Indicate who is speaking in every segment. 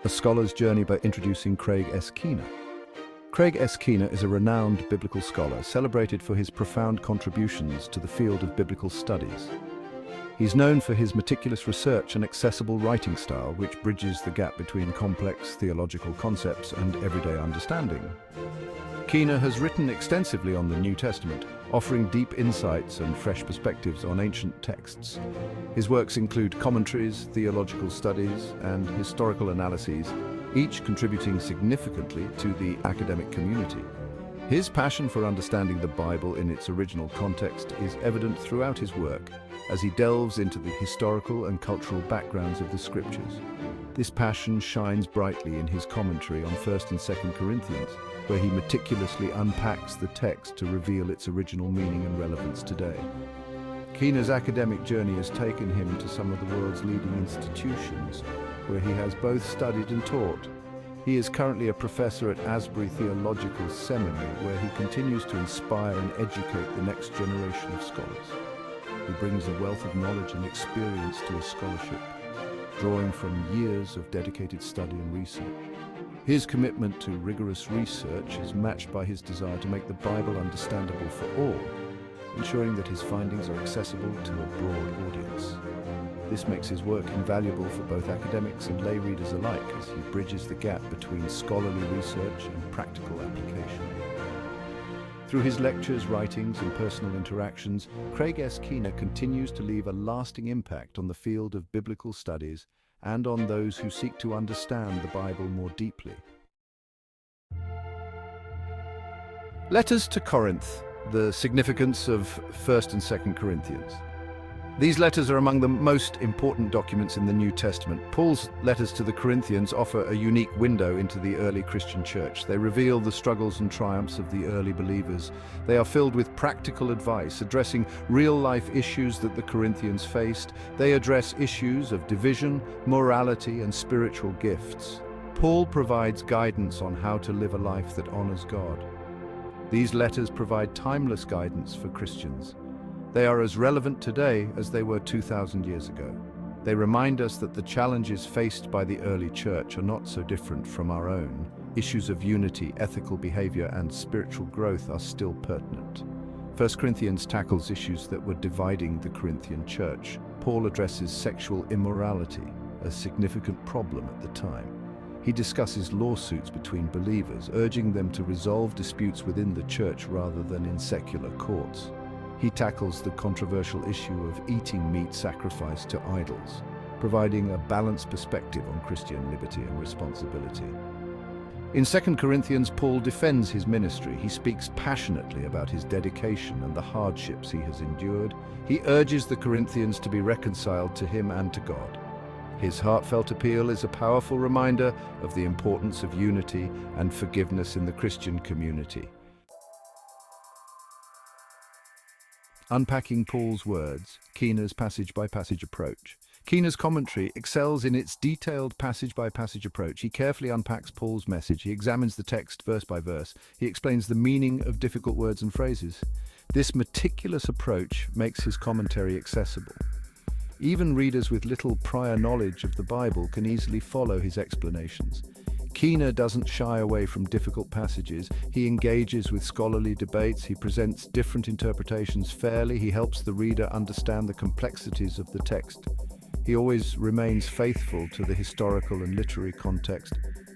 Speaker 1: A Scholar's Journey by introducing Craig S. Keener. Craig S. Keener is a renowned biblical scholar, celebrated for his profound contributions to the field of biblical studies. He's known for his meticulous research and accessible writing style, which bridges the gap between complex theological concepts and everyday understanding. Keener has written extensively on the New Testament, offering deep insights and fresh perspectives on ancient texts. His works include commentaries, theological studies, and historical analyses, each contributing significantly to the academic community. His passion for understanding the Bible in its original context is evident throughout his work, as he delves into the historical and cultural backgrounds of the Scriptures. This passion shines brightly in his commentary on 1st and 2nd Corinthians, where he meticulously unpacks the text to reveal its original meaning and relevance today. Keener's academic journey has taken him to some of the world's leading institutions, where he has both studied and taught. He is currently a professor at Asbury Theological Seminary, where he continues to inspire and educate the next generation of scholars. He brings a wealth of knowledge and experience to his scholarship, drawing from years of dedicated study and research. His commitment to rigorous research is matched by his desire to make the Bible understandable for all, ensuring that his findings are accessible to a broad audience. This makes his work invaluable for both academics and lay readers alike, as he bridges the gap between scholarly research and practical application. Through his lectures, writings, and personal interactions, Craig S. Keener continues to leave a lasting impact on the field of biblical studies and on those who seek to understand the Bible more deeply. Letters to Corinth, the significance of 1st and 2nd Corinthians. These letters are among the most important documents in the New Testament. Paul's letters to the Corinthians offer a unique window into the early Christian church. They reveal the struggles and triumphs of the early believers. They are filled with practical advice, addressing real-life issues that the Corinthians faced. They address issues of division, morality, and spiritual gifts. Paul provides guidance on how to live a life that honors God. These letters provide timeless guidance for Christians. They are as relevant today as they were 2,000 years ago. They remind us that the challenges faced by the early church are not so different from our own. Issues of unity, ethical behavior, and spiritual growth are still pertinent. 1 Corinthians tackles issues that were dividing the Corinthian church. Paul addresses sexual immorality, a significant problem at the time. He discusses lawsuits between believers, urging them to resolve disputes within the church rather than in secular courts. He tackles the controversial issue of eating meat sacrificed to idols, providing a balanced perspective on Christian liberty and responsibility. In 2 Corinthians, Paul defends his ministry. He speaks passionately about his dedication and the hardships he has endured. He urges the Corinthians to be reconciled to him and to God. His heartfelt appeal is a powerful reminder of the importance of unity and forgiveness in the Christian community. Unpacking Paul's words, Keener's passage-by-passage approach. Keener's commentary excels in its detailed passage-by-passage approach. He carefully unpacks Paul's message. He examines the text verse by verse. He explains the meaning of difficult words and phrases. This meticulous approach makes his commentary accessible. Even readers with little prior knowledge of the Bible can easily follow his explanations. Keener doesn't shy away from difficult passages. He engages with scholarly debates. He presents different interpretations fairly. He helps the reader understand the complexities of the text. He always remains faithful to the historical and literary context.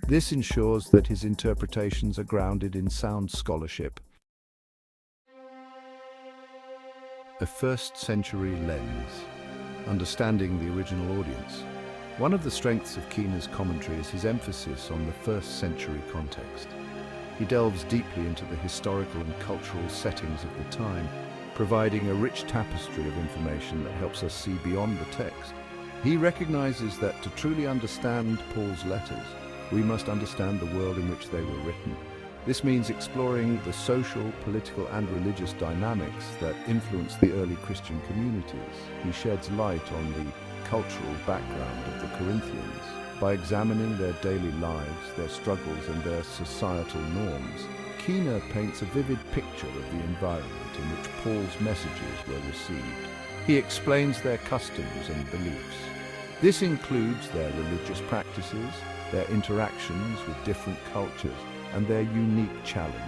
Speaker 1: This ensures that his interpretations are grounded in sound scholarship. A first-century lens. Understanding the original audience. One of the strengths of Keener's commentary is his emphasis on the first-century context. He delves deeply into the historical and cultural settings of the time, providing a rich tapestry of information that helps us see beyond the text. He recognizes that to truly understand Paul's letters, we must understand the world in which they were written. This means exploring the social, political, and religious dynamics that influenced the early Christian communities. He sheds light on the cultural background of the Corinthians. By examining their daily lives, their struggles, and their societal norms, Keener paints a vivid picture of the environment in which Paul's messages were received. He explains their customs and beliefs, This includes their religious practices, their interactions with different cultures, and their unique challenges.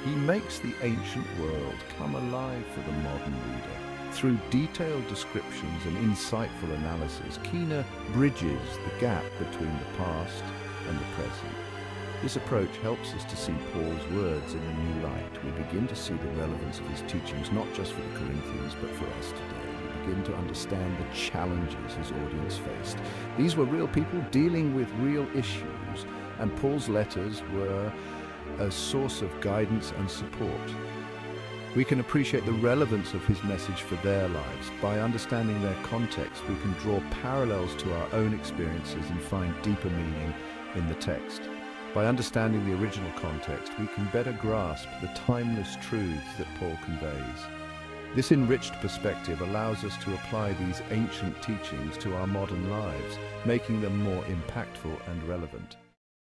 Speaker 1: He makes the ancient world come alive for the modern reader. Through detailed descriptions and insightful analysis, Keener bridges the gap between the past and the present. This approach helps us to see Paul's words in a new light. We begin to see the relevance of his teachings not just for the Corinthians, but for us today. We begin to understand the challenges his audience faced. These were real people dealing with real issues, and Paul's letters were a source of guidance and support. We can appreciate the relevance of his message for their lives. By understanding their context, we can draw parallels to our own experiences and find deeper meaning in the text. By understanding the original context, we can better grasp the timeless truths that Paul conveys. This enriched perspective allows us to apply these ancient teachings to our modern lives, making them more impactful and relevant.